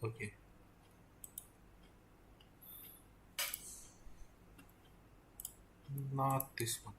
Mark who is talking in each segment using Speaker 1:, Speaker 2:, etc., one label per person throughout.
Speaker 1: Okay. Not this one.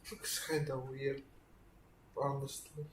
Speaker 1: It looks kinda weird, honestly.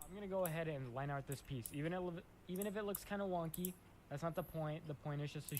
Speaker 2: I'm gonna go ahead and line art this piece, even if it looks kind of wonky. That's not the point. The point is just to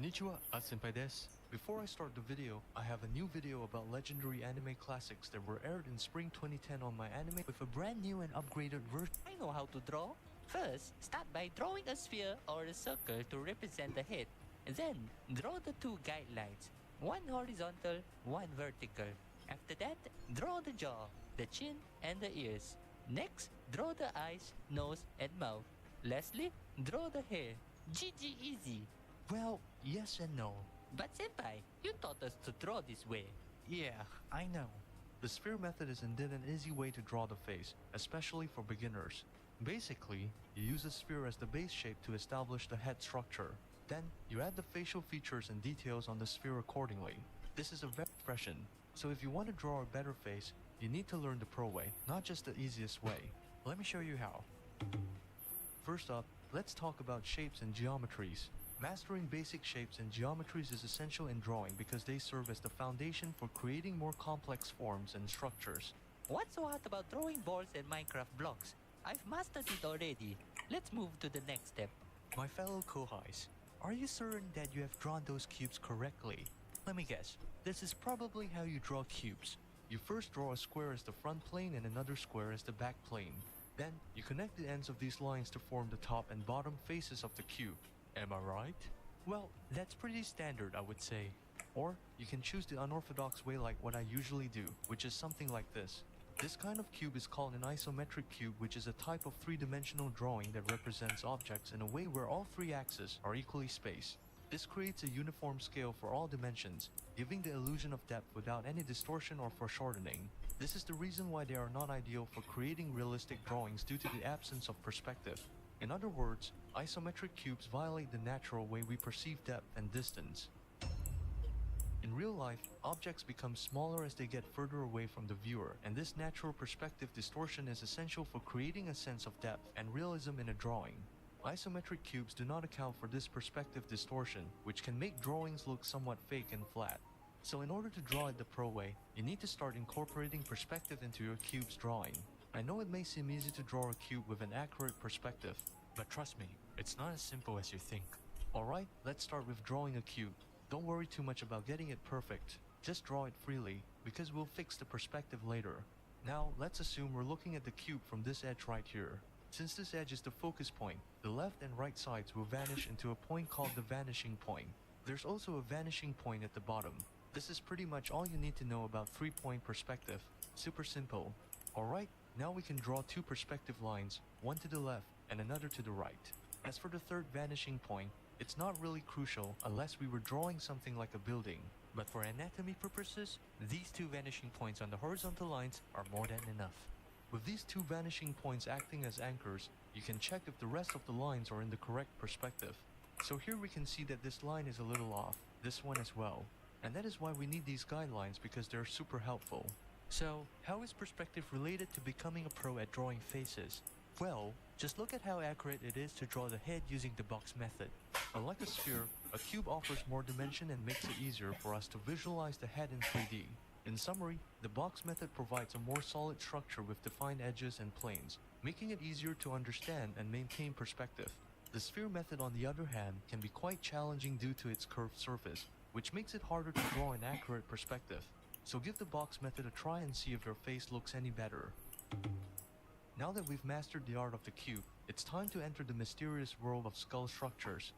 Speaker 3: Konnichiwa, Senpai desu. Before I start the video, I have a new video about legendary anime classics that were aired in spring 2010 on my anime with a brand new and upgraded version.
Speaker 4: I know how to draw. First, start by drawing a sphere or a circle to represent the head. Then, draw the two guidelines, one horizontal, one vertical. After that, draw the jaw, the chin, and the ears. Next, draw the eyes, nose, and mouth. Lastly, draw the hair. GG easy.
Speaker 3: Well, yes and no.
Speaker 4: But senpai, you taught us to draw this way.
Speaker 3: Yeah, I know. The sphere method is indeed an easy way to draw the face, especially for beginners. Basically, you use a sphere as the base shape to establish the head structure. Then, you add the facial features and details on the sphere accordingly. This is a very expression, so if you want to draw a better face, you need to learn the pro way, not just the easiest way. Let me show you how. First up, let's talk about shapes and geometries. Mastering basic shapes and geometries is essential in drawing because they serve as the foundation for creating more complex forms and structures.
Speaker 4: What's so hard about drawing balls and Minecraft blocks? I've mastered it already. Let's move to the next step.
Speaker 3: My fellow Kohais, are you certain that you have drawn those cubes correctly? Let me guess, this is probably how you draw cubes. You first draw a square as the front plane and another square as the back plane. Then, you connect the ends of these lines to form the top and bottom faces of the cube. Am I right? Well, that's pretty standard, I would say. Or, you can choose the unorthodox way like what I usually do, which is something like this. This kind of cube is called an isometric cube, which is a type of three-dimensional drawing that represents objects in a way where all three axes are equally spaced. This creates a uniform scale for all dimensions, giving the illusion of depth without any distortion or foreshortening. This is the reason why they are not ideal for creating realistic drawings due to the absence of perspective. In other words, isometric cubes violate the natural way we perceive depth and distance. In real life, objects become smaller as they get further away from the viewer, and this natural perspective distortion is essential for creating a sense of depth and realism in a drawing. Isometric cubes do not account for this perspective distortion, which can make drawings look somewhat fake and flat. So in order to draw it the pro way, you need to start incorporating perspective into your cube's drawing. I know it may seem easy to draw a cube with an accurate perspective, but trust me, it's not as simple as you think. Alright, let's start with drawing a cube. Don't worry too much about getting it perfect. Just draw it freely, because we'll fix the perspective later. Now, let's assume we're looking at the cube from this edge right here. Since this edge is the focus point, the left and right sides will vanish into a point called the vanishing point. There's also a vanishing point at the bottom. This is pretty much all you need to know about three-point perspective. Super simple. Alright, now we can draw two perspective lines, one to the left and another to the right. As for the third vanishing point, it's not really crucial unless we were drawing something like a building. But for anatomy purposes, these two vanishing points on the horizontal lines are more than enough. With these two vanishing points acting as anchors, you can check if the rest of the lines are in the correct perspective. So here we can see that this line is a little off, this one as well. And that is why we need these guidelines because they're super helpful. So, how is perspective related to becoming a pro at drawing faces? Well, just look at how accurate it is to draw the head using the box method. Unlike a sphere, a cube offers more dimension and makes it easier for us to visualize the head in 3D. In summary, the box method provides a more solid structure with defined edges and planes, making it easier to understand and maintain perspective. The sphere method, on the other hand, can be quite challenging due to its curved surface, which makes it harder to draw an accurate perspective. So give the box method a try and see if your face looks any better. Now that we've mastered the art of the cube, it's time to enter the mysterious world of skull structures.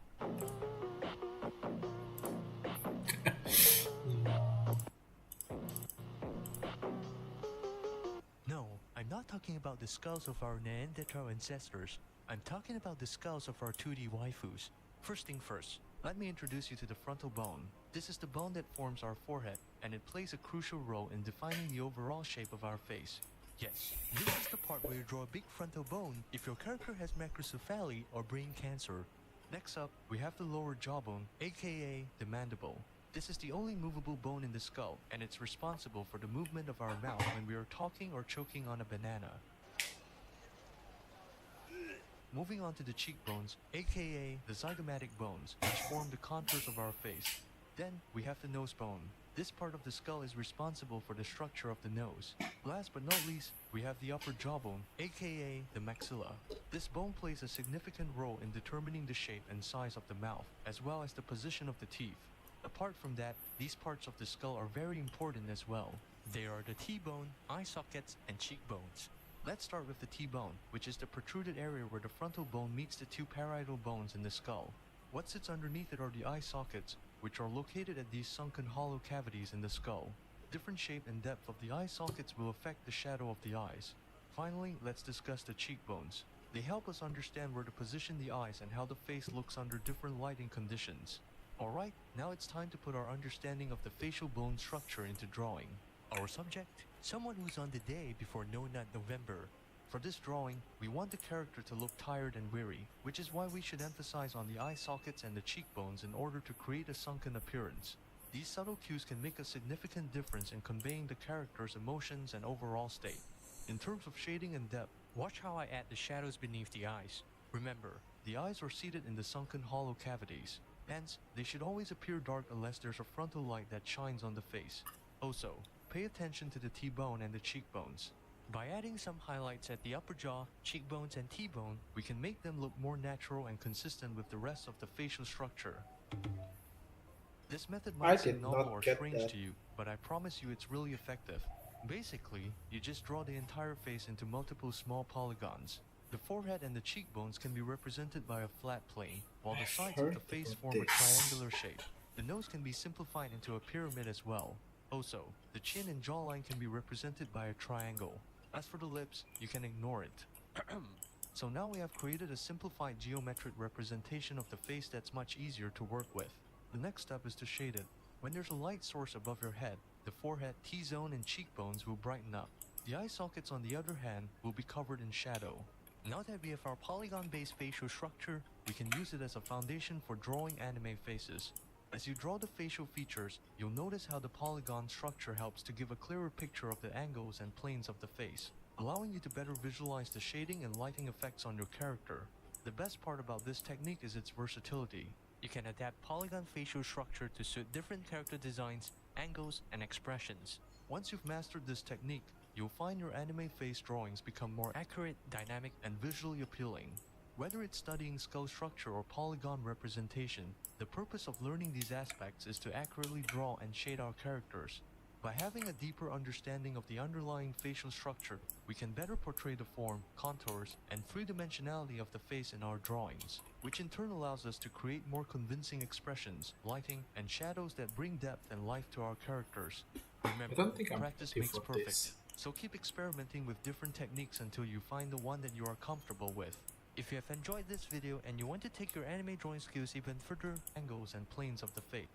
Speaker 3: No, I'm not talking about the skulls of our Neanderthal ancestors. I'm talking about the skulls of our 2D waifus. First thing first, let me introduce you to the frontal bone. This is the bone that forms our forehead, and it plays a crucial role in defining the overall shape of our face. Yes, this is the part where you draw a big frontal bone if your character has macrocephaly or brain cancer. Next up, we have the lower jawbone, aka the mandible. This is the only movable bone in the skull, and it's responsible for the movement of our mouth when we are talking or choking on a banana. Moving on to the cheekbones, aka the zygomatic bones, which form the contours of our face. Then, we have the nose bone. This part of the skull is responsible for the structure of the nose. Last but not least, we have the upper jawbone, aka the maxilla. This bone plays a significant role in determining the shape and size of the mouth, as well as the position of the teeth. Apart from that, these parts of the skull are very important as well. They are the T-bone, eye sockets, and cheekbones. Let's start with the T-bone, which is the protruded area where the frontal bone meets the two parietal bones in the skull. What sits underneath it are the eye sockets, which are located at these sunken hollow cavities in the skull. Different shape and depth of the eye sockets will affect the shadow of the eyes. Finally, let's discuss the cheekbones. They help us understand where to position the eyes and how the face looks under different lighting conditions. Alright, now it's time to put our understanding of the facial bone structure into drawing. Our subject? Someone who's on the day before No Nut November. For this drawing, we want the character to look tired and weary, which is why we should emphasize on the eye sockets and the cheekbones in order to create a sunken appearance. These subtle cues can make a significant difference in conveying the character's emotions and overall state. In terms of shading and depth, watch how I add the shadows beneath the eyes. Remember, the eyes are seated in the sunken hollow cavities. Hence, they should always appear dark unless there's a frontal light that shines on the face. Also, pay attention to the T-bone and the cheekbones. By adding some highlights at the upper jaw, cheekbones, and T-bone, we can make them look more natural and consistent with the rest of the facial structure. This method
Speaker 1: I
Speaker 3: might seem
Speaker 1: did
Speaker 3: novel
Speaker 1: not
Speaker 3: or
Speaker 1: get
Speaker 3: strange
Speaker 1: that.
Speaker 3: to you, but I promise you it's really effective. Basically, you just draw the entire face into multiple small polygons. The forehead and the cheekbones can be represented by a flat plane, while the sides of
Speaker 1: heard
Speaker 3: the face
Speaker 1: about
Speaker 3: form a
Speaker 1: this.
Speaker 3: triangular shape. The nose can be simplified into a pyramid as well. Also, the chin and jawline can be represented by a triangle. As for the lips, you can ignore it. So now we have created a simplified geometric representation of the face that's much easier to work with. The next step is to shade it. When there's a light source above your head, the forehead, T-zone, and cheekbones will brighten up. The eye sockets, on the other hand, will be covered in shadow. Now that we have our polygon-based facial structure, we can use it as a foundation for drawing anime faces. As you draw the facial features, you'll notice how the polygon structure helps to give a clearer picture of the angles and planes of the face, allowing you to better visualize the shading and lighting effects on your character. The best part about this technique is its versatility. You can adapt polygon facial structure to suit different character designs, angles, and expressions. Once you've mastered this technique, you'll find your anime face drawings become more accurate, dynamic, and visually appealing. Whether it's studying skull structure or polygon representation, the purpose of learning these aspects is to accurately draw and shade our characters. By having a deeper understanding of the underlying facial structure, we can better portray the form, contours, and three-dimensionality of the face in our drawings, which in turn allows us to create more convincing expressions, lighting, and shadows that bring depth and life to our characters. Remember,
Speaker 1: I don't think I'm
Speaker 3: practice
Speaker 1: ready
Speaker 3: makes
Speaker 1: for
Speaker 3: perfect.
Speaker 1: this.
Speaker 3: So keep experimenting with different techniques until you find the one that you are comfortable with. If you have enjoyed this video and you want to take your anime drawing skills even further, angles and planes of the face,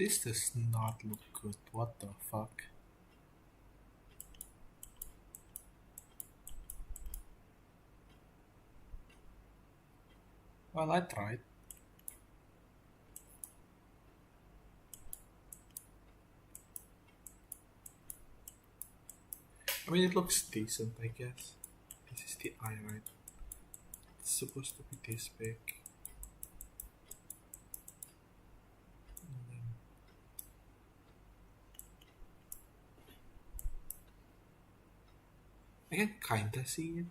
Speaker 1: This does not look good. What the fuck? Well, I tried. I mean, it looks decent, I guess. This is the eye, right? It's supposed to be this big. And then I can kinda see it.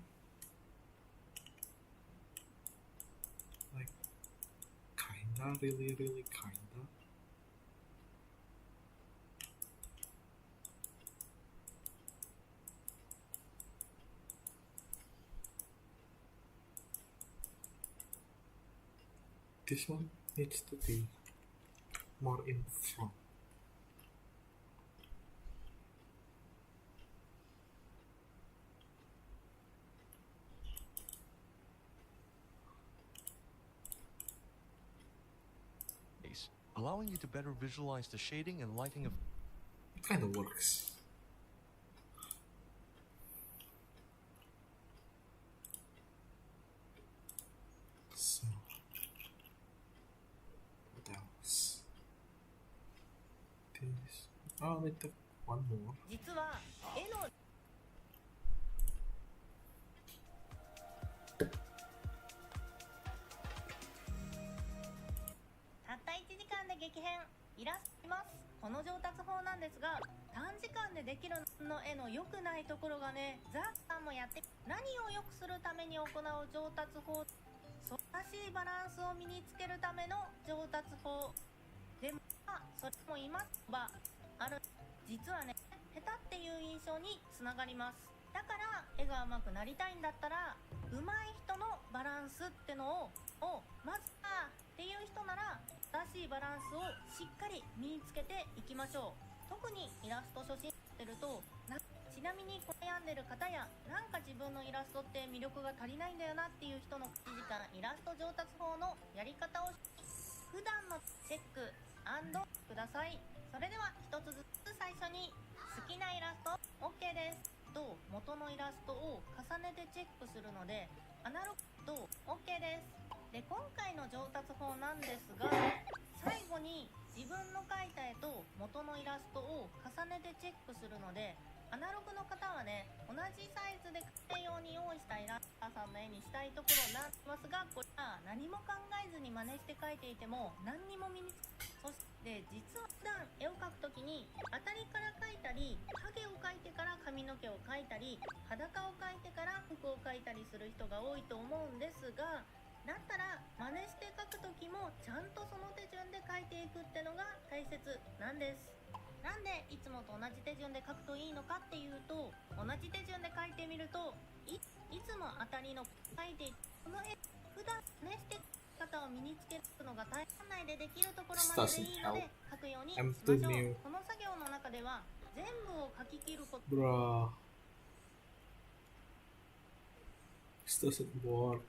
Speaker 1: Like, kinda, really, really kinda. This one needs to be more in front.
Speaker 3: allowing you to better visualize the shading and lighting of.
Speaker 1: It kind of works. So, what else? This. Oh, I took one more.
Speaker 5: 実は絵のたった1時間で激変いらっしゃいます。この上達法なんですが、短時間でできるの絵の良くないところがね、ザさんもやって何を良くするために行う上達法、素晴らしいバランスを身につけるための上達法でも、それも今はある。実はね、下手っていう印象につながります。だから絵が上手くなりたいんだったら、上手い人のバランスってのをまずっていう人なら正しいバランスをしっかり身につけていきましょう。特にイラスト初心者やってるとちなみに悩んでる方やなんか自分のイラストって魅力が足りないんだよなっていう人の1時間イラスト上達法のやり方を普段のチェック&ください。それでは一つずつ最初に好きなイラスト OK ですと元のイラストを重ねてチェックするのでアナログと OK です。で今回の上達法なんですが最後に自分の描いた絵と元のイラストを重ねてチェックするのでアナログの方はね同じサイズで描くように用意したイラストさんの絵にしたいところになってますがこれは何も考えずに真似して描いていても何にも身につく。そして実は普段絵を描くときに当たりから描いたり影を描いてから髪の毛を描いたり裸を描いてから服を描いたりする人が多いと思うんですがだったら真似して描くときもちゃんとその手順で描いていくってのが大切なんです。なんでいつもと同じ手順で描くといいのかっていうと同じ手順で描いてみるといつも当たりの描いていこの絵普段真似して方を身につけるのが大変内でできるところまででいいので書くようにしましょう。この作業の中では全部を書き切ること。
Speaker 1: Bruh. This doesn't work.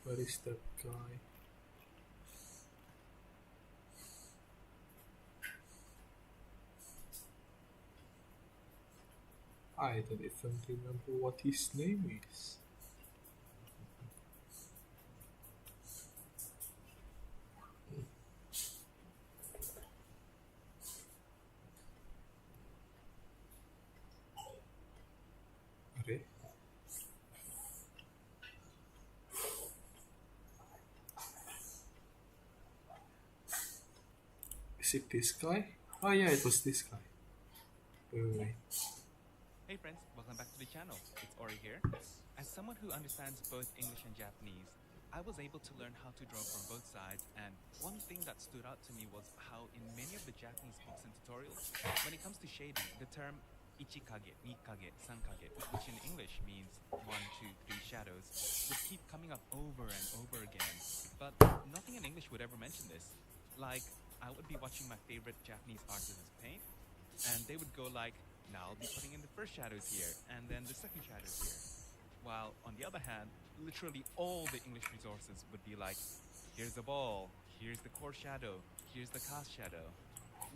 Speaker 1: Where is that guy? I don't even remember what his name is. Are? Is it this guy? Oh yeah, it was this guy. Wait.
Speaker 6: Hey friends, welcome back to the channel. It's Ori here. As someone who understands both English and Japanese, I was able to learn how to draw from both sides, and one thing that stood out to me was how in many of the Japanese books and tutorials, when it comes to shading, the term ichikage, nikage, sankage, which in English means 1, 2, 3 shadows, would keep coming up over and over again. But nothing in English would ever mention this. Like, I would be watching my favorite Japanese artists paint, and they would go like, now I'll be putting in the first shadows here, and then the second shadows here. While on the other hand, literally all the English resources would be like, here's the ball, here's the core shadow, here's the cast shadow,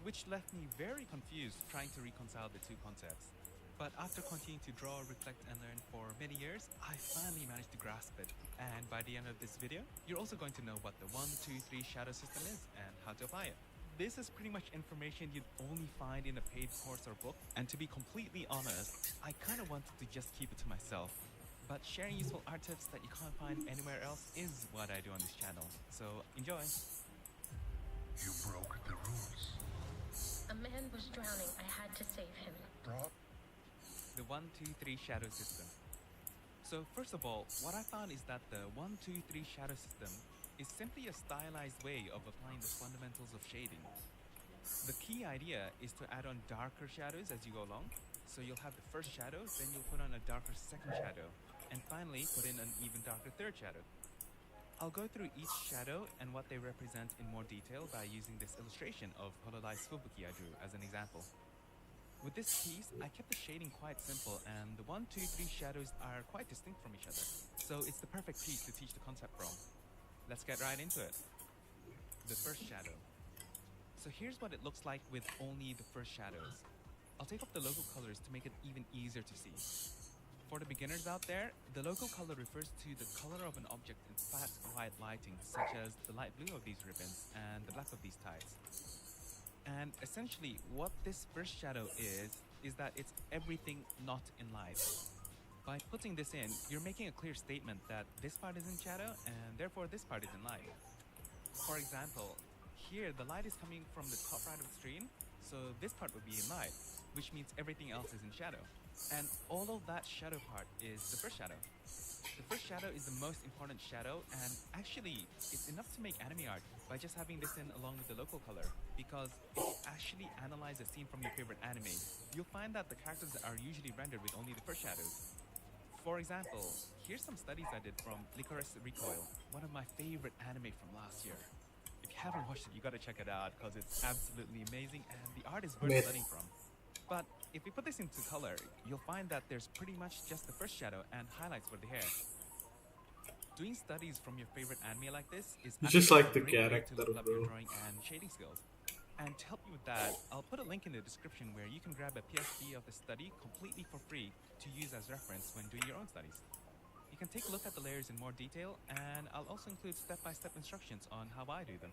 Speaker 6: which left me very confused trying to reconcile the two concepts. But after continuing to draw, reflect, and learn for many years, I finally managed to grasp it. And by the end of this video, you're also going to know what the 1, 2, 3 shadow system is and how to apply it. This is pretty much information you'd only find in a paid course or book, and to be completely honest, I kind of wanted to just keep it to myself. But sharing useful art tips that you can't find anywhere else is what I do on this channel. So enjoy!
Speaker 7: You broke the rules.
Speaker 8: A man was drowning. I had to save him.
Speaker 6: The 1, 2, 3 shadow system. So first of all, what I found is that the 1, 2, 3 shadow system is simply a stylized way of applying the fundamentals of shading. The key idea is to add on darker shadows as you go along. So you'll have the first shadow, then you'll put on a darker second shadow, and finally put in an even darker third shadow. I'll go through each shadow and what they represent in more detail by using this illustration of Hololai's Fubuki I drew as an example. With this piece, I kept the shading quite simple, and the 1, 2, 3 shadows are quite distinct from each other. So it's the perfect piece to teach the concept from. Let's get right into it. The first shadow. So here's what it looks like with only the first shadows. I'll take off the local colors to make it even easier to see. For the beginners out there, the local color refers to the color of an object in flat white lighting, such as the light blue of these ribbons and the black of these tiles. And essentially, what this first shadow is that it's everything not in light. By putting this in, you're making a clear statement that this part is in shadow, and therefore this part is in light. For example, here the light is coming from the top right of the screen, so this part would be in light, which means everything else is in shadow. And all of that shadow part is the first shadow. The first shadow is the most important shadow, and actually, it's enough to make anime art by just having this in along with the local color, because if you actually analyze a scene from your favorite anime, you'll find that the characters are usually rendered with only the first shadows. For example, here's some studies I did from Licorice Recoil, one of my favorite anime from last year. If you haven't watched it, you gotta check it out, because it's absolutely amazing, and the art is worth studying from. But if we put this into color, you'll find that there's pretty much just the first shadow and highlights for the hair. Doing studies from your favorite anime like this is
Speaker 1: Just like the
Speaker 6: a great way to
Speaker 1: character,
Speaker 6: level up your
Speaker 1: bro.
Speaker 6: drawing and shading skills. And to help you with that, I'll put a link in the description where you can grab a PSD of the study completely for free to use as reference when doing your own studies. You can take a look at the layers in more detail, and I'll also include step-by-step instructions on how I do them.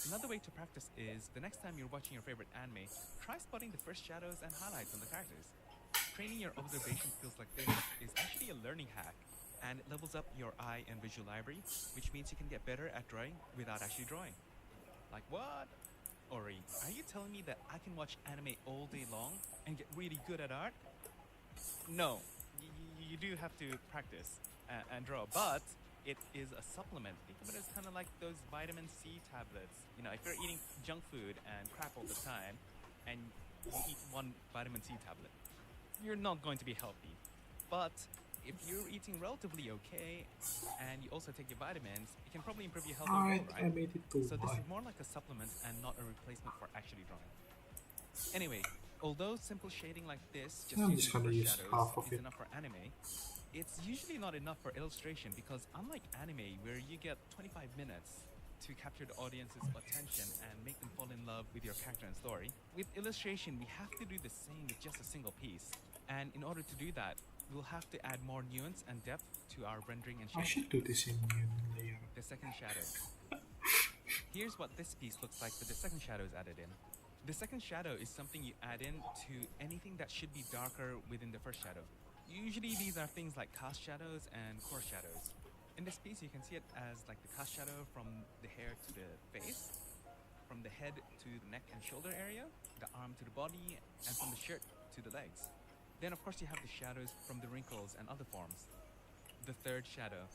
Speaker 6: Another way to practice is, the next time you're watching your favorite anime, try spotting the first shadows and highlights on the characters. Training your observation skills like this is actually a learning hack, and it levels up your eye and visual library, which means you can get better at drawing without actually drawing. Like what? Ori, are you telling me that I can watch anime all day long and get really good at art? No, you do have to practice and draw, but it is a supplement. Think of it as kind of like those vitamin C tablets. You know, if you're eating junk food and crap all the time, and you eat one vitamin C tablet, you're not going to be healthy. But if you're eating relatively okay, and you also take your vitamins, it can probably improve your health overall,
Speaker 1: I
Speaker 6: right?
Speaker 1: made it too
Speaker 6: So this
Speaker 1: high.
Speaker 6: is more like a supplement and not a replacement for actually drawing. Anyway, although simple shading like this, just
Speaker 1: I'm
Speaker 6: using
Speaker 1: just gonna
Speaker 6: first
Speaker 1: use
Speaker 6: shadows,
Speaker 1: half of
Speaker 6: is
Speaker 1: it.
Speaker 6: enough for anime, it's usually not enough for illustration, because unlike anime, where you get 25 minutes to capture the audience's attention and make them fall in love with your character and story, with illustration we have to do the same with just a single piece. And in order to do that, we'll have to add more nuance and depth to our rendering and
Speaker 1: I
Speaker 6: shading.
Speaker 1: should do this in new layer.
Speaker 6: The second shadow. Here's what this piece looks like with the second shadows added in. The second shadow is something you add in to anything that should be darker within the first shadow. Usually these are things like cast shadows and core shadows. In this piece you can see it as like the cast shadow from the hair to the face, from the head to the neck and shoulder area, the arm to the body, and from the shirt to the legs. Then of course you have the shadows from the wrinkles and other forms. The third shadow.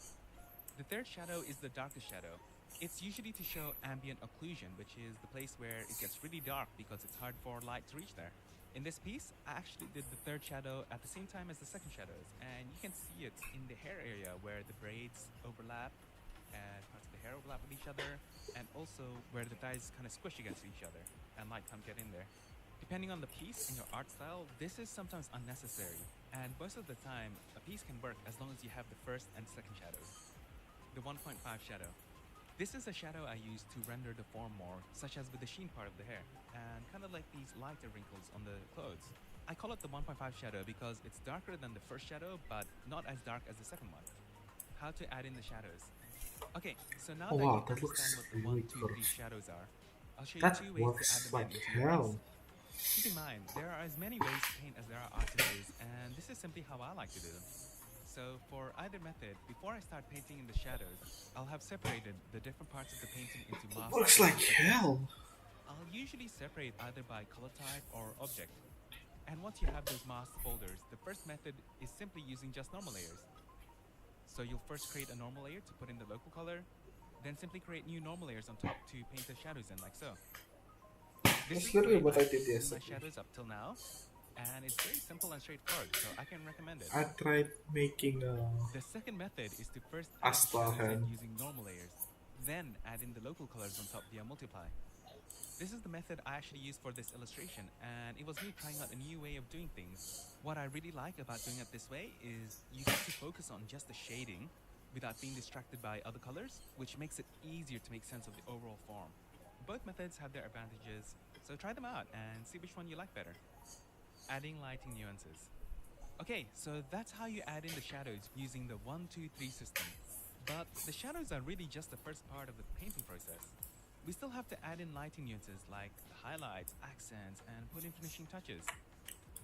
Speaker 6: The third shadow is the darkest shadow. It's usually to show ambient occlusion, which is the place where it gets really dark because it's hard for light to reach there. In this piece, I actually did the third shadow at the same time as the second shadows, and you can see it in the hair area where the braids overlap and parts of the hair overlap with each other, and also where the thighs kind of squish against each other and light can't get in there. Depending on the piece and your art style, this is sometimes unnecessary, and most of the time, a piece can work as long as you have the first and second shadows. The 1.5 shadow. This is a shadow I use to render the form more, such as with the sheen part of the hair, and kind of like these lighter wrinkles on the clothes. I call it the 1.5 shadow because it's darker than the first shadow, but not as dark as the second one. How to add in the shadows. Okay, so now
Speaker 1: Oh
Speaker 6: that
Speaker 1: wow,
Speaker 6: you
Speaker 1: that looks
Speaker 6: understand what the 1,
Speaker 1: really
Speaker 6: 2, 3
Speaker 1: perfect.
Speaker 6: shadows are, I'll show you
Speaker 1: That
Speaker 6: 2 ways to add
Speaker 1: works
Speaker 6: them
Speaker 1: like
Speaker 6: into your
Speaker 1: hell.
Speaker 6: piece. Keep in mind, there are as many ways to paint as there are artists, and this is simply how I like to do them. So for either method, before I start painting in the shadows, I'll have separated the different parts of the painting into masks.
Speaker 1: Works like hell.
Speaker 6: I'll usually separate either by color type or object. And once you have those mask folders, the first method is simply using just normal layers. So you'll first create a normal layer to put in the local color, then simply create new normal layers on top to paint the shadows in, like so. This
Speaker 1: That's
Speaker 6: is the
Speaker 1: literally
Speaker 6: way
Speaker 1: what I
Speaker 6: I've
Speaker 1: did
Speaker 6: painted my
Speaker 1: yesterday.
Speaker 6: shadows up till now, and it's very simple and straightforward, so I can recommend it.
Speaker 1: I tried making
Speaker 6: The second method is to first add the
Speaker 1: Astar
Speaker 6: shadows in
Speaker 1: hand.
Speaker 6: using normal layers, then add in the local colors on top via multiply. This is the method I actually used for this illustration, and it was me trying out a new way of doing things. What I really like about doing it this way is you get to focus on just the shading without being distracted by other colors, which makes it easier to make sense of the overall form. Both methods have their advantages, so try them out and see which one you like better. Adding lighting nuances. Okay, so that's how you add in the shadows using the 1, 2, 3 system. But the shadows are really just the first part of the painting process. We still have to add in lighting nuances like the highlights, accents, and put in finishing touches.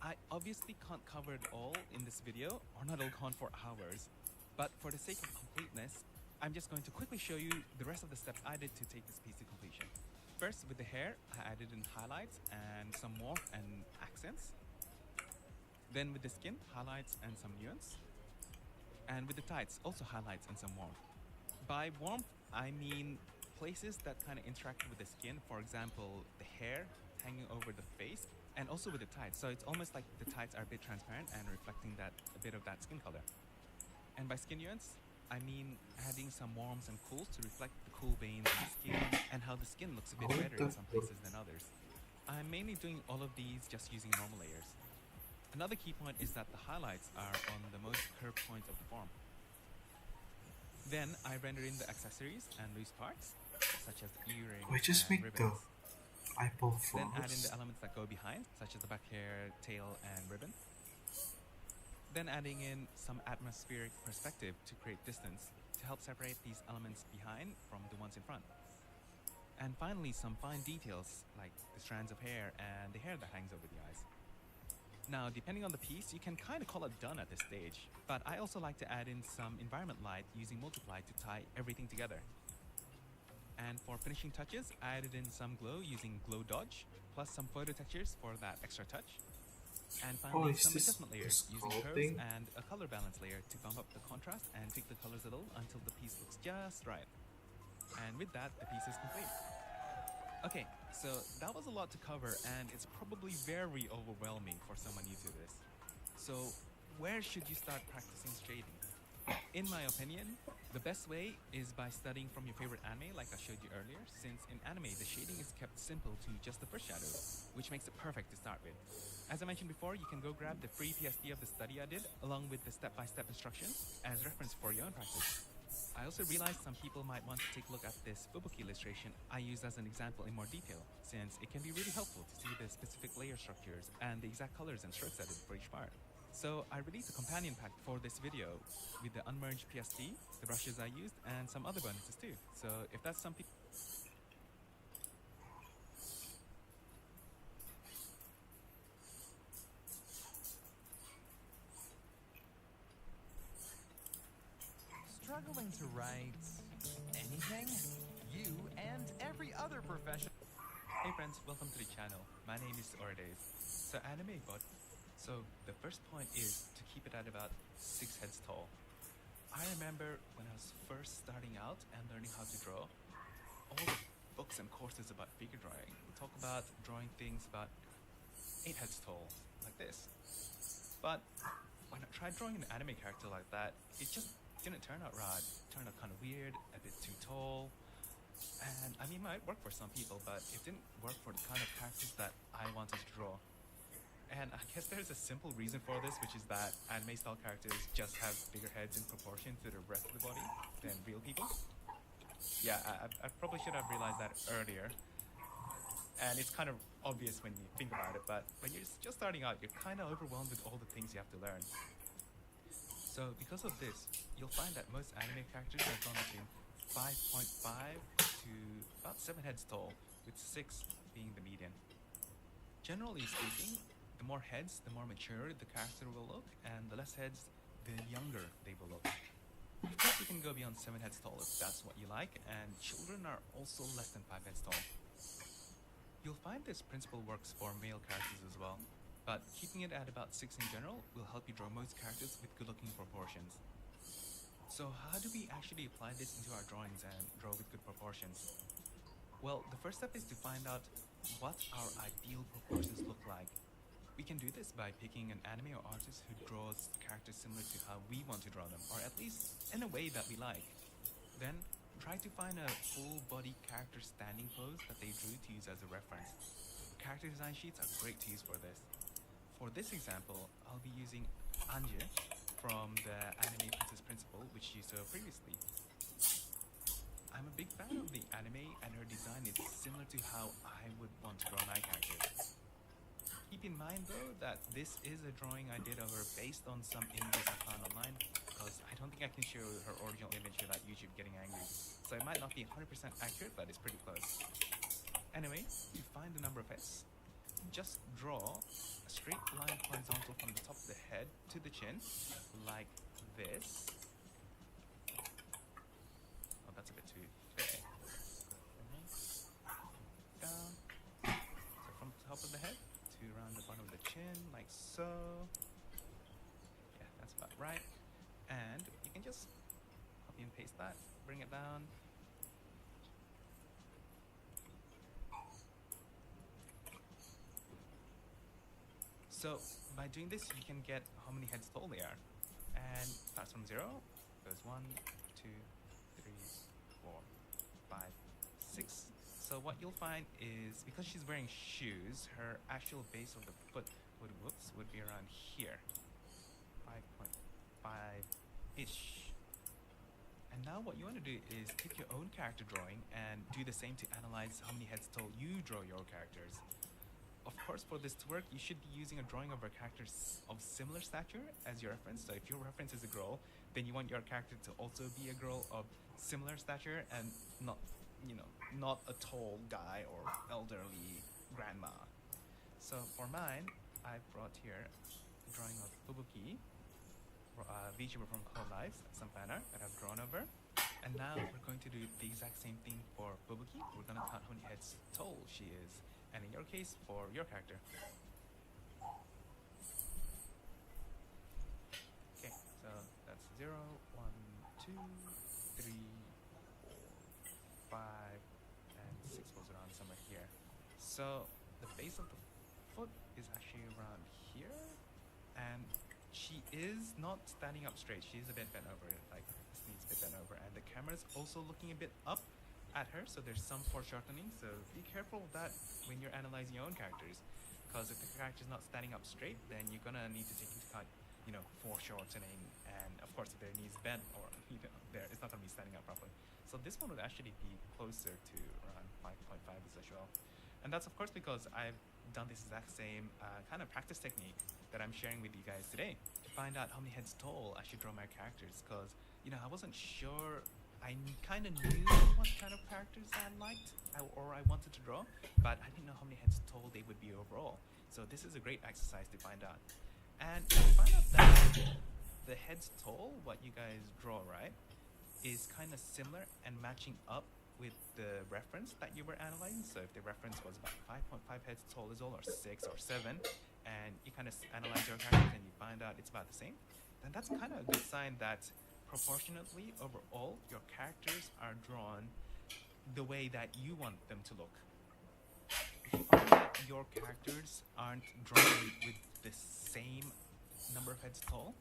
Speaker 6: I obviously can't cover it all in this video, or not it'll go on for hours. But for the sake of completeness, I'm just going to quickly show you the rest of the steps I did to take this piece to completion. First, with the hair, I added in highlights and some warmth and accents. Then with the skin, highlights and some nuance. And with the tights, also highlights and some warmth. By warmth, I mean places that kind of interact with the skin. For example, the hair hanging over the face, and also with the tights. So it's almost like the tights are a bit transparent and reflecting that a bit of that skin color. And by skin nuance, I mean adding some warms and cools to reflect the cool veins in the skin and how the skin looks a bit redder in some places than others. I'm mainly doing all of these just using normal layers. Another key point is that the highlights are on the most curved points of the form. Then I render in the accessories and loose parts, such as the earrings
Speaker 1: We just
Speaker 6: and
Speaker 1: make the
Speaker 6: ribbons.
Speaker 1: eyeball
Speaker 6: Then add in
Speaker 1: flaws.
Speaker 6: the elements that go behind, such as the back hair, tail, and ribbon. Then adding in some atmospheric perspective to create distance to help separate these elements behind from the ones in front. And finally, some fine details like the strands of hair and the hair that hangs over the eyes. Now, depending on the piece, you can kind of call it done at this stage, but I also like to add in some environment light using multiply to tie everything together. And for finishing touches, I added in some glow using glow dodge, plus some photo textures for that extra touch. And finally,
Speaker 1: is
Speaker 6: some
Speaker 1: this
Speaker 6: adjustment layers
Speaker 1: the
Speaker 6: using
Speaker 1: scroll
Speaker 6: curves
Speaker 1: thing?
Speaker 6: and a color balance layer to bump up the contrast and tweak the colors a little until the piece looks just right. And with that, the piece is complete. Okay, so that was a lot to cover, and it's probably very overwhelming for someone new to this. So where should you start practicing shading? In my opinion, the best way is by studying from your favorite anime like I showed you earlier, since in anime the shading is kept simple to just the first shadow, which makes it perfect to start with. As I mentioned before, you can go grab the free PSD of the study I did, along with the step-by-step instructions as reference for your own practice. I also realized some people might want to take a look at this Fubuki illustration I used as an example in more detail, since it can be really helpful to see the specific layer structures and the exact colors and strokes I did for each part. So I released a companion pack for this video with the unmerged PSD, the brushes I used, and some other bonuses too. So if that's something...
Speaker 9: Struggling to write anything? You and every other profession.
Speaker 6: Hey friends, welcome to the channel. My name is Ordes. So anime bot. So the first point is to keep it at about 6 heads tall. I remember when I was first starting out and learning how to draw, all the books and courses about figure drawing talk about drawing things about 8 heads tall, like this. But when I tried drawing an anime character like that, it just didn't turn out right. It turned out kind of weird, a bit too tall. And I mean, it might work for some people, but it didn't work for the kind of characters that I wanted to draw. And I guess there's a simple reason for this, which is that anime style characters just have bigger heads in proportion to the rest of the body than real people. Yeah, I probably should have realized that earlier. And it's kind of obvious when you think about it, but when you're just starting out, you're kind of overwhelmed with all the things you have to learn. So because of this, you'll find that most anime characters are drawn between 5.5 to about 7 heads tall, with 6 being the median. Generally speaking, the more heads, the more mature the character will look, and the less heads, the younger they will look. Of course, you can go beyond 7 heads tall if that's what you like, and children are also less than 5 heads tall. You'll find this principle works for male characters as well, but keeping it at about 6 in general will help you draw most characters with good-looking proportions. So how do we actually apply this into our drawings and draw with good proportions? Well, the first step is to find out what our ideal proportions look like. We can do this by picking an anime or artist who draws characters similar to how we want to draw them, or at least in a way that we like. Then, try to find a full-body character standing pose that they drew to use as a reference. Character design sheets are great to use for this. For this example, I'll be using Anje from the Anime Princess Principle, which you saw previously. I'm a big fan of the anime, and her design is similar to how I would want to draw my characters. Keep in mind though that this is a drawing I did of her based on some images I found online, because I don't think I can show her original image without YouTube getting angry. So it might not be 100% accurate, but it's pretty close. Anyway, to find the number of heads, just draw a straight line horizontal from the top of the head to the chin, like this. Oh, that's a bit too big. Down. So from the top of the head to around the bottom of the chin, like so. Yeah, that's about right. And you can just copy and paste that, bring it down. So by doing this, you can get how many heads tall they are. And starts from 0, goes 1, 2, 3, 4, 5, 6. So what you'll find is, because she's wearing shoes, her actual base of the foot would be around here. 5.5-ish. And now what you want to do is take your own character drawing and do the same to analyze how many heads tall you draw your characters. Of course, for this to work, you should be using a drawing of a character of similar stature as your reference. So if your reference is a girl, then you want your character to also be a girl of similar stature and not, not a tall guy or elderly grandma. So for mine, I brought here a drawing of Fubuki, VTuber from Cloud Lives, some fan art that I've drawn over. And now we're going to do the exact same thing for Fubuki. We're going to count how many heads tall she is. And in your case, for your character. Okay, so that's 0, 1, 2, 3, 4, 5, and 6 goes around somewhere here. So the base of the foot is actually around here, and she is not standing up straight. She is a bit bent over, like this knee's a bit bent over, and the camera's also looking a bit up at her, so there's some foreshortening, so be careful of that when you're analyzing your own characters, because if the character's not standing up straight, then you're gonna need to take into account, foreshortening, and of course if their knees bent, or it's not gonna be standing up properly. So this one would actually be closer to around 5.5 as well, and that's of course because I've done this exact same kind of practice technique that I'm sharing with you guys today to find out how many heads tall I should draw my characters, because I wasn't sure. I kind of knew what kind of characters I liked or I wanted to draw, but I didn't know how many heads tall they would be overall. So this is a great exercise to find out. And to find out that the heads tall, what you guys draw, right, is kind of similar and matching up with the reference that you were analyzing. So if the reference was about 5.5 heads tall as well, or 6 or 7, and you kind of analyze your characters and you find out it's about the same, then that's kind of a good sign that proportionately overall your characters are drawn the way that you want them to look. If you find that your characters aren't drawn with the same number of heads tall,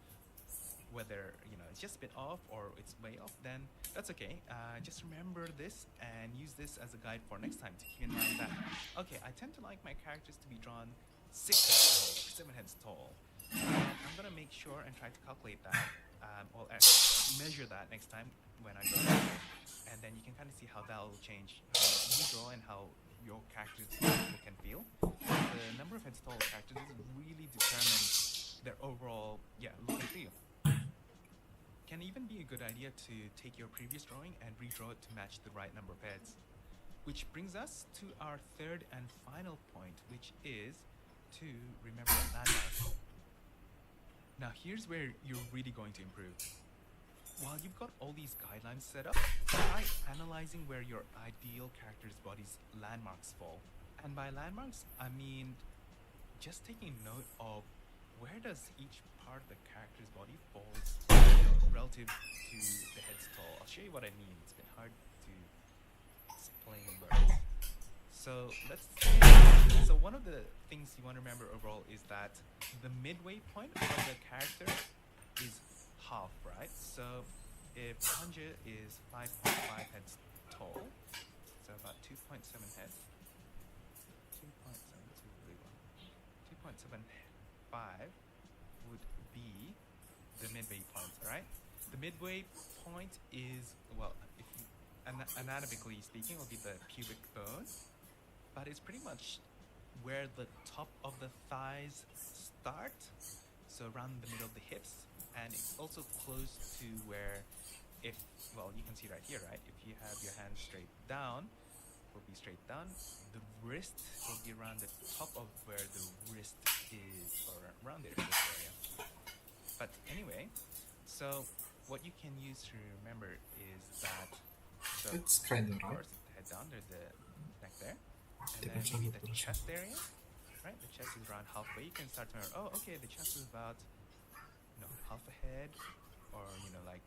Speaker 6: whether it's just a bit off or it's way off, then that's okay. Just remember this and use this as a guide for next time to keep in mind that, okay, I tend to like my characters to be drawn 6 heads tall, 7 heads tall. And I'm gonna make sure and try to calculate that, or measure that next time when I draw it. And then you can kind of see how that will change how you draw and how your characters look and feel. The number of heads tall characters really determines their overall look and feel. Can even be a good idea to take your previous drawing and redraw it to match the right number of heads. Which brings us to our third and final point, which is to remember landmarks. Now here's where you're really going to improve. While you've got all these guidelines set up, try analyzing where your ideal character's body's landmarks fall. And by landmarks, I mean just taking note of where does each part of the character's body falls relative to the head's tall. I'll show you what I mean. It's been hard to explain in words. So one of the things you want to remember overall is that the midway point of the character is half, right? So if Hanja is 5.5 heads tall, so about 2.7 heads, 2.75 would be the midway point, right? The midway point is, well, if you, anatomically speaking, will be the pubic bone, but it's pretty much where the top of the thighs start, so around the middle of the hips, and it's also close to where, if, well, you can see right here, right? If you have your hand straight down, will be straight down. The wrist will be around the top of where the wrist is, or around there in this area. But anyway, so what you can use to remember is that, so
Speaker 1: It's kind of
Speaker 6: of
Speaker 1: right.
Speaker 6: course, the head down, there's the neck there, and then maybe the chest area, right? The chest is around halfway. You can start to remember, oh, okay, the chest is about, half a head, or like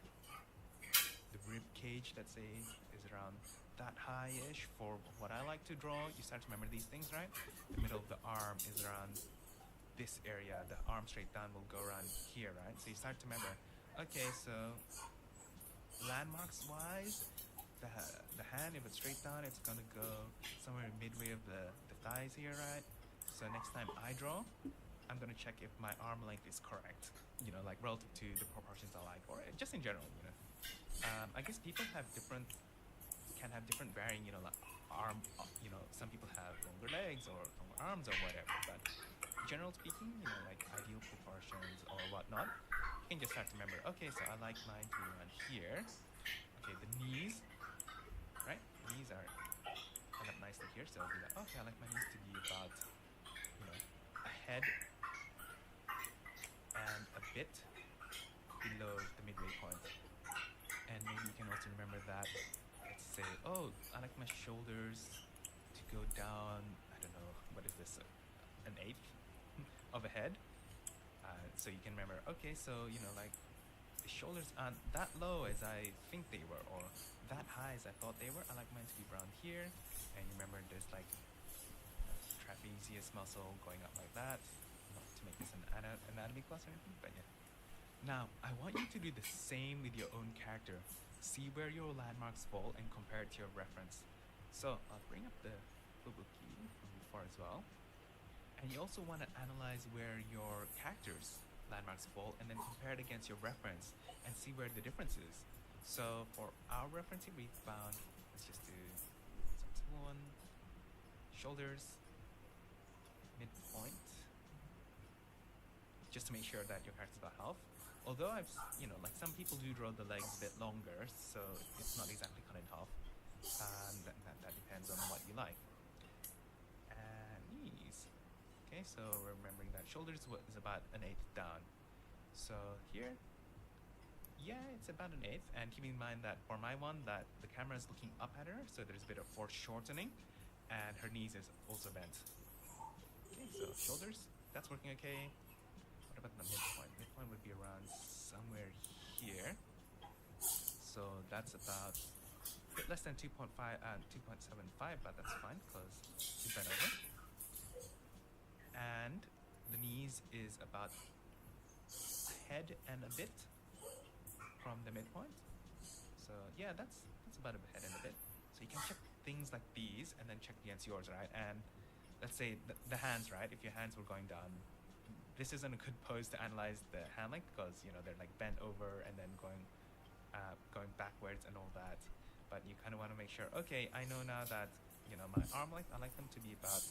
Speaker 6: the rib cage, let's say, is around that high-ish. For what I like to draw, you start to remember these things, right? The middle of the arm is around this area. The arm straight down will go around here, right? So you start to remember, okay, so landmarks wise, the hand, if it's straight down, it's gonna go somewhere midway of the thighs here, right? So next time I draw, I'm gonna check if my arm length is correct, like relative to the proportions I like, or just in general, I guess people can have different varying, like arm, some people have longer legs or longer arms or whatever, but general speaking, like ideal proportions or whatnot, you can just start to remember, okay, so I like mine to be around here. Okay, the knees, right? Knees are kind of nicely here, so I'll be like, okay, I like my knees to be about, a head and a bit below the midway point. And maybe you can also remember that, let's say, oh, I like my shoulders to go down, I don't know, what is this, an eighth of a head. So you can remember, okay, so, like, the shoulders aren't that low as I think they were, or that high as I thought they were. I like mine to be around here. And you remember there's like trapezius muscle going up like that. Not to make this an anatomy class or anything, but yeah. Now, I want you to do the same with your own character. See where your landmarks fall and compare it to your reference. So, I'll bring up the Fubuki from before as well. And you also want to analyze where your character's landmarks fall and then compare it against your reference and see where the difference is. So, for our reference here, we found, let's just do some simple one. Shoulders, midpoint, just to make sure that your character's about half. Although I've, like some people do draw the legs a bit longer, so it's not exactly cut in half. That depends on what you like. And knees. Okay, so remembering that shoulders is about an eighth down. So here, yeah, it's about an eighth. And keeping in mind that for my one, that the camera is looking up at her, so there's a bit of foreshortening, and her knees is also bent. Okay, so shoulders, that's working okay. What about the midpoint? Midpoint would be around somewhere here. So that's about a bit less than 2.75, but that's fine because she's bent over. And the knees is about a head and a bit from the midpoint. So yeah, that's about a head and a bit. So you can check things like these and then check against yours, right? And let's say the hands, right? If your hands were going down, this isn't a good pose to analyze the hand length because they're like bent over and then going backwards and all that. But you kind of want to make sure, okay, I know now that my arm length, I like them to be about,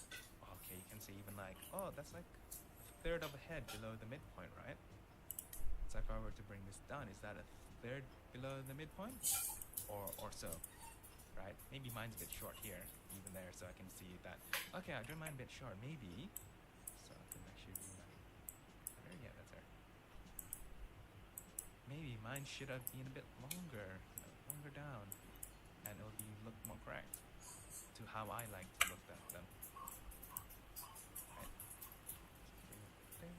Speaker 6: okay, you can see even like, oh, that's like a third of a head below the midpoint, right? So if I were to bring this down, is that a third below the midpoint or so, right? Maybe mine's a bit short here, even there, so I can see that, okay, I drew mine a bit short, maybe, so I can actually do that better. Yeah, that's there. Maybe mine should have been a bit longer, longer down, and it'll look more correct to how I like to look at them. Right. Bring it there.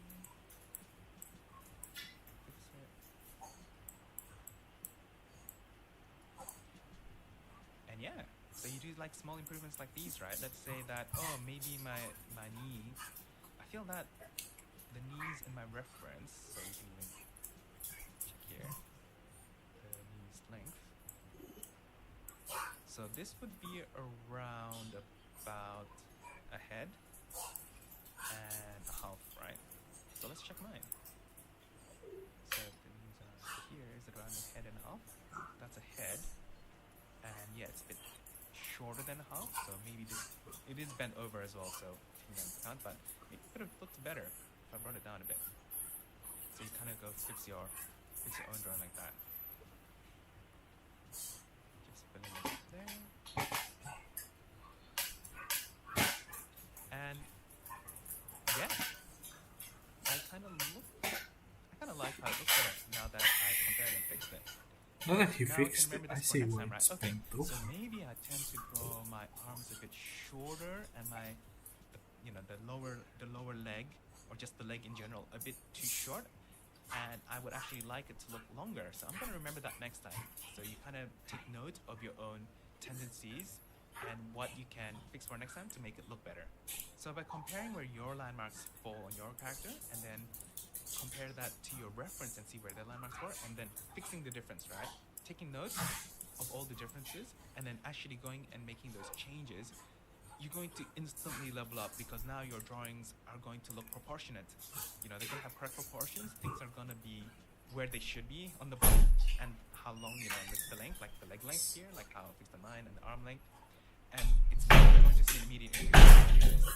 Speaker 6: Fix it. And yeah, so you do like small improvements like these, right? Let's say that, oh, maybe my knee, I feel that the knees in my reference, so you can even check here, the knee's length. So this would be around about a head and a half, right? So let's check mine. So the knees are here, is it around a head and a half? That's a head. And yeah, it's a bit shorter than a half, so maybe it is bent over as well, so can't, but it could have looked better if I brought it down a bit. So you kind of go fix your own drawing like that. Just put it there. And yeah, I kind of like how it looks better now that I compared and fixed it.
Speaker 1: Now that you
Speaker 6: Now
Speaker 1: fixed
Speaker 6: can
Speaker 1: it,
Speaker 6: remember
Speaker 1: I
Speaker 6: this
Speaker 1: see
Speaker 6: for next
Speaker 1: why
Speaker 6: time,
Speaker 1: it's
Speaker 6: right? Okay,
Speaker 1: bent though.
Speaker 6: so maybe I tend to draw my arms a bit shorter and the lower leg, or just the leg in general, a bit too short, and I would actually like it to look longer. So I'm going to remember that next time. So you kind of take note of your own tendencies and what you can fix for next time to make it look better. So by comparing where your landmarks fall on your character, and then compare that to your reference and see where the landmarks were, and then fixing the difference, right? Taking notes of all the differences, and then actually going and making those changes, you're going to instantly level up, because now your drawings are going to look proportionate. They're going to have correct proportions. Things are going to be where they should be on the body, and how long, with the length, like the leg length here, like how I fixed the line and the arm length, and you're going to see an immediate increase.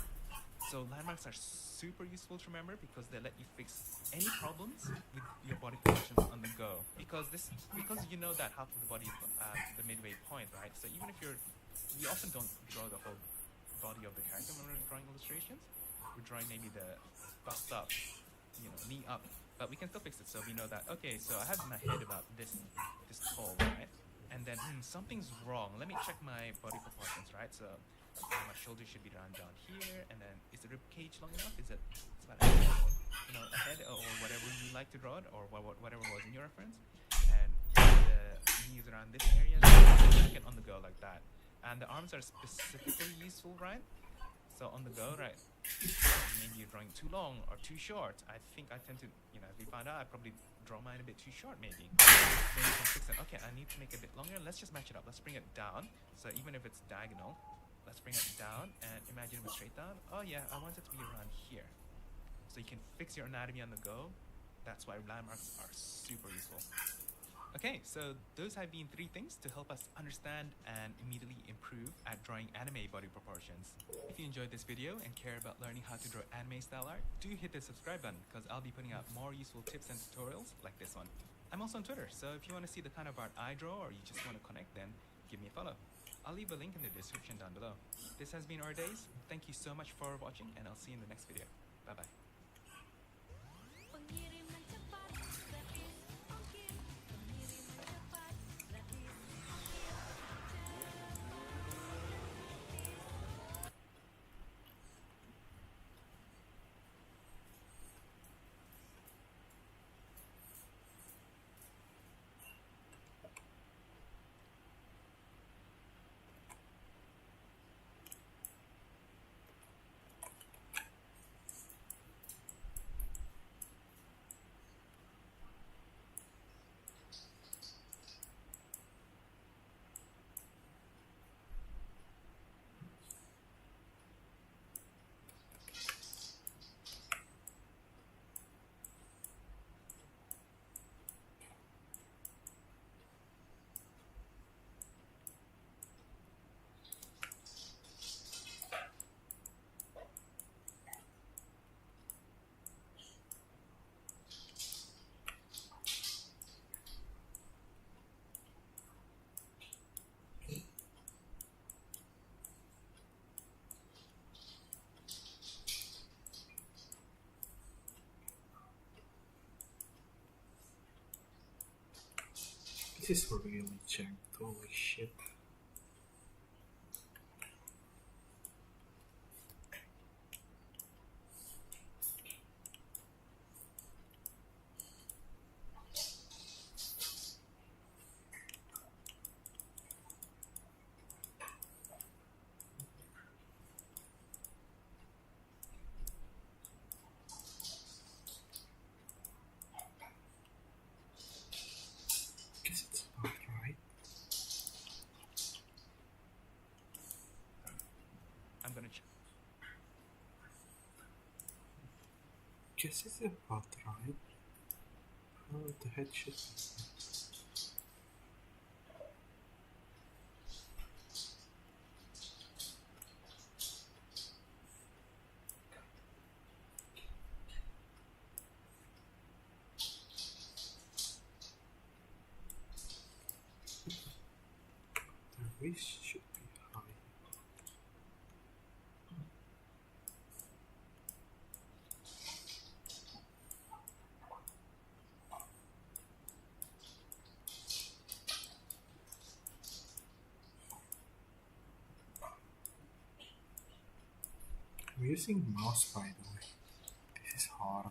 Speaker 6: So landmarks are super useful to remember because they let you fix any problems with your body proportions on the go. Because you know that half of the body is the midway point, right? So even if we often don't draw the whole body of the character when we're drawing illustrations. We're drawing maybe the bust up, knee up, but we can still fix it. So we know that, okay, so I have my head about this tall, right? And then something's wrong. Let me check my body proportions, right? So my shoulder should be down here, and then is the rib cage long enough? It's about a head or whatever you like to draw it, or whatever was in your reference. And the knees around this area, so check it on the go like that. And the arms are specifically useful, right? So on the go, right? Maybe you're drawing too long or too short. I think I tend to, as we found out, I probably draw mine a bit too short, maybe. Then you can fix it. Okay, I need to make it a bit longer. Let's just match it up. Let's bring it down. So even if it's diagonal, let's bring it down and imagine it straight down. Oh yeah, I want it to be around here. So you can fix your anatomy on the go. That's why landmarks are super useful. Okay, so those have been 3 things to help us understand and immediately improve at drawing anime body proportions. If you enjoyed this video and care about learning how to draw anime style art, do hit the subscribe button because I'll be putting out more useful tips and tutorials like this one. I'm also on Twitter, so if you want to see the kind of art I draw or you just want to connect, then give me a follow. I'll leave a link in the description down below. This has been Our Days. Thank you so much for watching, and I'll see you in the next video. Bye bye.
Speaker 1: This is really janked, holy shit. Guess it's about right.
Speaker 6: I'm gonna check.
Speaker 1: Guess it's about right. Oh, the head should be. The wrist should be high. I'm using mouse by the way. This is hard.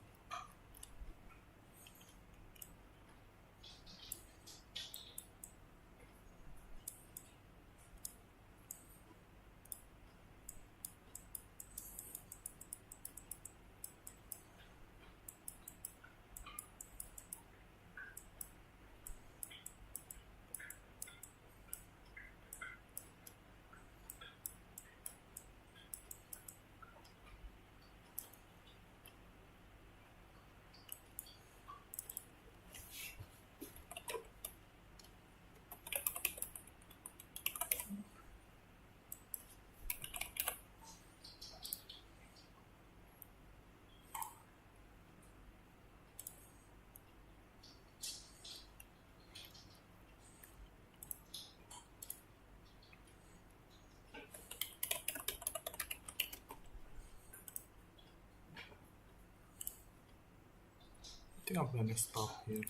Speaker 1: I think I'm gonna stop here.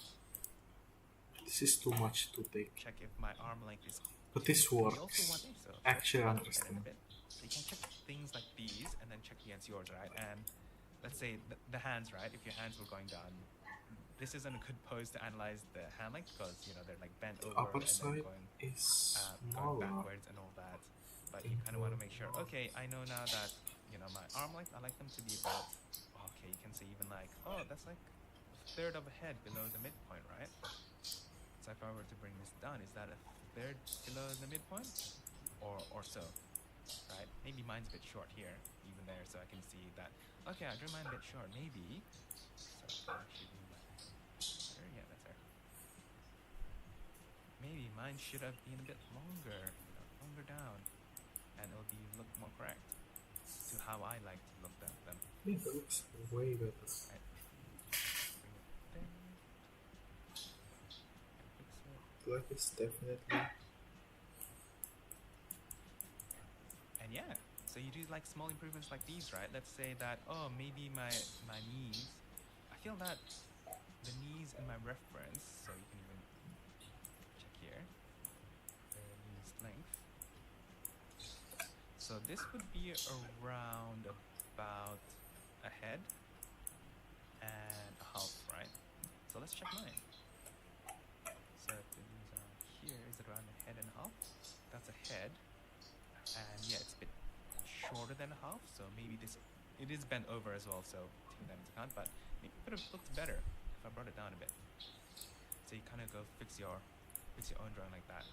Speaker 1: This is too much to take.
Speaker 6: Check if my arm length is.
Speaker 1: But this
Speaker 6: You also
Speaker 1: works.
Speaker 6: want so
Speaker 1: Actually, I
Speaker 6: let's
Speaker 1: understand.
Speaker 6: look at it a bit. So you can check things like these and then check against yours, right? And let's say the hands, right? If your hands were going down, this isn't a good pose to analyze the hand length because they're like bent
Speaker 1: The
Speaker 6: over
Speaker 1: upper
Speaker 6: and then
Speaker 1: side
Speaker 6: going,
Speaker 1: is
Speaker 6: going
Speaker 1: smaller.
Speaker 6: backwards and all that. But you kind of want to make sure. Okay, I know now that my arm length. I like them to be about. Okay, you can see even like that's like a third of a head below the midpoint, right? So if I were to bring this down, is that a third below the midpoint, or so, right? Maybe mine's a bit short here, even there, so I can see that. Okay, I drew mine a bit short, maybe. So I can actually do my there, yeah, that's there. Maybe mine should have been a bit longer, longer down, and it'll be look more correct to how I like to look at them.
Speaker 1: Yeah, that looks way better.
Speaker 6: Right. Bring it there. Fix it.
Speaker 1: Black is definitely.
Speaker 6: And yeah, so you do like small improvements like these, right? Let's say that maybe my knees, I feel that the knees in my reference, so you can even check here, the knees length. So this would be around about a head and a half, right? So let's check mine. So if the knees are here, is it around a head and a half? That's a head. And yeah, it's a bit shorter than a half, so maybe it is bent over as well, so take that into account, but maybe it could have looked better if I brought it down a bit. So you kind of go fix your own drawing like that.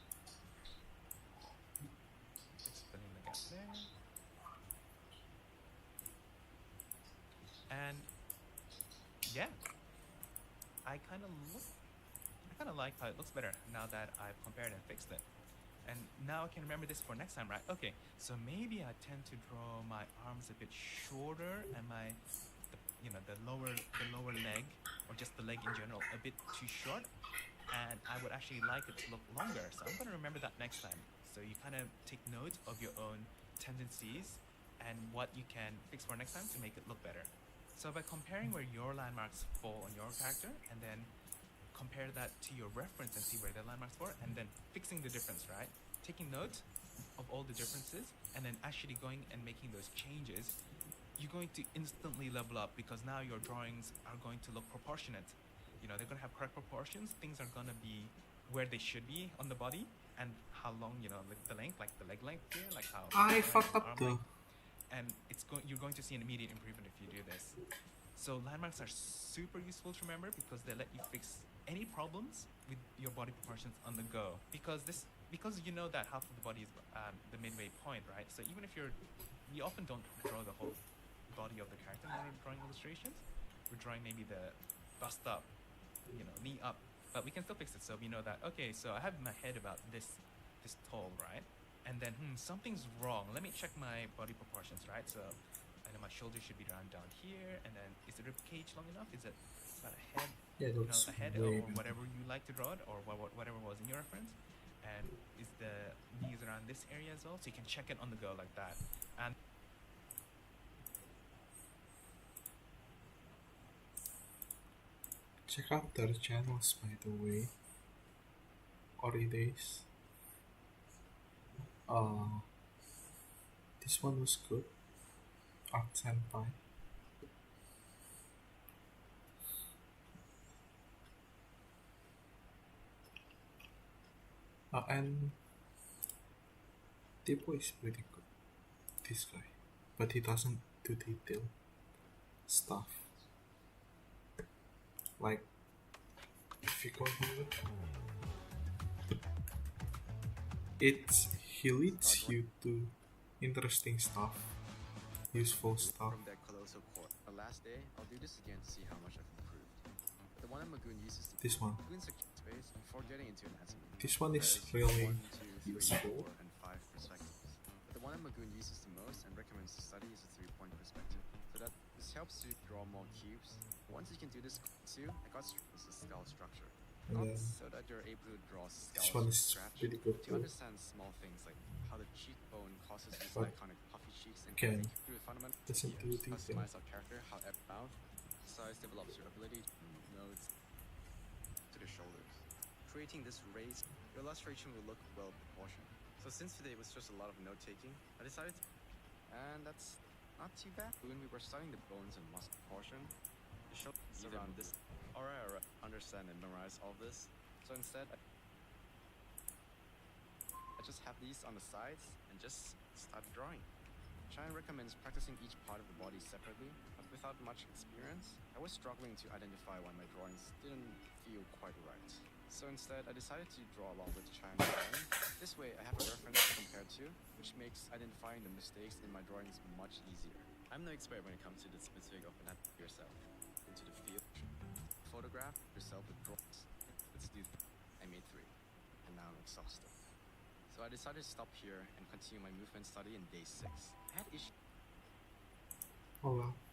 Speaker 6: Just fill in the gap there. And yeah, I kind of like how it looks better now that I've compared and fixed it. And now I can remember this for next time, right? Okay, so maybe I tend to draw my arms a bit shorter and the lower leg, or just the leg in general, a bit too short. And I would actually like it to look longer. So I'm going to remember that next time. So you kind of take note of your own tendencies and what you can fix for next time to make it look better. So by comparing where your landmarks fall on your character and then compare that to your reference and see where the landmarks were, and then fixing the difference, right? Taking note of all the differences, and then actually going and making those changes, you're going to instantly level up, because now your drawings are going to look proportionate. You know, they're going to have correct proportions. Things are going to be where they should be on the body, and how long, you know, like the length, like the leg length here, like how
Speaker 1: I
Speaker 6: the
Speaker 1: fucked up
Speaker 6: arm
Speaker 1: though.
Speaker 6: length. And you're going to see an immediate improvement if you do this. So landmarks are super useful to remember, because they let you fix any problems with your body proportions on the go. Because you know that half of the body is the midway point, right? So even if we often don't draw the whole body of the character when we're drawing illustrations. We're drawing maybe the bust up, you know, knee up, but we can still fix it. So we know that, okay, so I have my head about this tall, right? And then something's wrong. Let me check my body proportions, right? So I know my shoulders should be around down here, and then is the rib cage long enough? Is it about a head?
Speaker 1: Yeah,
Speaker 6: You know,
Speaker 1: looks
Speaker 6: a head
Speaker 1: way
Speaker 6: or
Speaker 1: better.
Speaker 6: whatever you like to draw it, or whatever was in your reference. And is the knees around this area as well? So you can check it on the go like that. And
Speaker 1: Check out their channels, by the way. Ori Days. This one was good. Art Senpai. And Tipo is pretty good. This guy, but he doesn't do detail stuff. Like, if you go here, he leads you to interesting stuff, useful stuff.
Speaker 10: From that colossal core. The last day, I'll do this again to see how much I've improved. The one Magoon uses to
Speaker 1: This one.
Speaker 10: Magoon's a space before getting into anatomy.
Speaker 1: This one is
Speaker 10: There's
Speaker 1: really
Speaker 10: 1, 2, 3,
Speaker 1: useful.
Speaker 10: 4, and 5 perspectives. But the one Magoon uses the most and recommends to study is a 3-point perspective. So that this helps you draw more cubes. Once you can do this too, I got this skull structure.
Speaker 1: And
Speaker 10: Not
Speaker 1: then
Speaker 10: so that you're able to draw
Speaker 1: this
Speaker 10: skulls
Speaker 1: one
Speaker 10: from
Speaker 1: is
Speaker 10: scratch,
Speaker 1: pretty good
Speaker 10: to
Speaker 1: too.
Speaker 10: understand small things like how the cheekbone causes these
Speaker 1: But
Speaker 10: iconic puffy cheeks, and
Speaker 1: again,
Speaker 10: think through the fundamental
Speaker 1: doesn't do
Speaker 10: features,
Speaker 1: detail.
Speaker 10: customize our character, however mouth, size develops your ability to nodes to the shoulders. Creating this raised, your illustration will look well proportioned. So since today was just a lot of note taking, I decided and that's not too bad. When we were studying the bones and muscle proportion, the shoulders around this. Alright, understand and memorize all this. So instead, I just have these on the sides and just start drawing. Cheyenne recommends practicing each part of the body separately, but without much experience, I was struggling to identify why my drawings didn't feel quite right. So instead, I decided to draw along with Cheyenne's drawing. This way, I have a reference to compare to, which makes identifying the mistakes in my drawings much easier. I'm no expert when it comes to the specific of anatomy yourself. Into the field, photograph yourself with drawings. Let's do 3. I made 3, and now I'm exhausted. So I decided to stop here and continue my movement study in day 6. I had issues.
Speaker 1: Oh well.